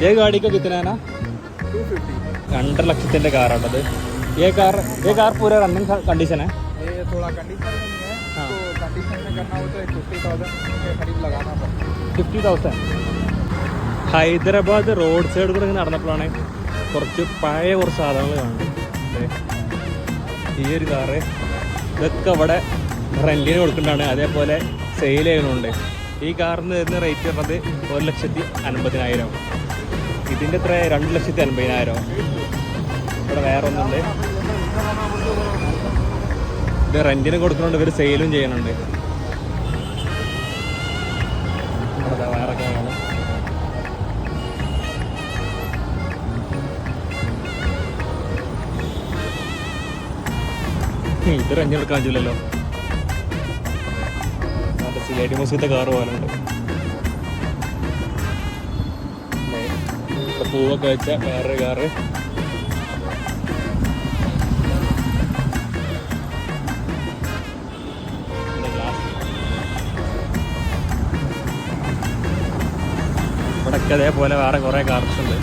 ये गाड़ी का कितना है ना? 250। 2.5 ലക്ഷത്തിൻ്റെ കാറാണത്. ये कार पूरा रनिंग कंडीशन है? ये थोड़ा कंडीशन में नहीं है। हाँ। तो कंडीशन में करना हो तो 50,000 के करीब लगाना पड़ता है। 50,000. ഹൈദരാബാദ് റോഡ് സൈഡ് കൂടെ ഇങ്ങനെ നടന്നപ്പോഴാണ് കുറച്ച് പഴയ കുറച്ച് സാധനങ്ങൾ കാണുന്നത്. ഈ ഒരു കാറ് ഇതൊക്കെ ഇവിടെ റെൻറ്റിന് കൊടുക്കേണ്ടതാണ്, അതേപോലെ സെയിൽ ചെയ്യുന്നുണ്ട്. ഈ കാറിന് വരുന്ന റേറ്റ് പറഞ്ഞത് 1,50,000. ഇതിൻ്റെ എത്ര 2,80,000. ഇവിടെ വേറെ ഒന്നുണ്ട്, ഇത് റെൻറ്റിന് കൊടുക്കുന്നുണ്ട്, ഇവർ സെയിലും ചെയ്യുന്നുണ്ട്. വേറെ കാണാം. ഇത് റെൻറ്റിന് എടുക്കാൻ പറ്റില്ലല്ലോ. CID മസ്ജിദത്തെ കാറ് പോകാനുണ്ട്. പൂവൊക്കെ വെച്ച വേറൊരു കാറ്. ഇവിടൊക്കെ അതേപോലെ വേറെ കുറേ കാർസ് ഉണ്ട്.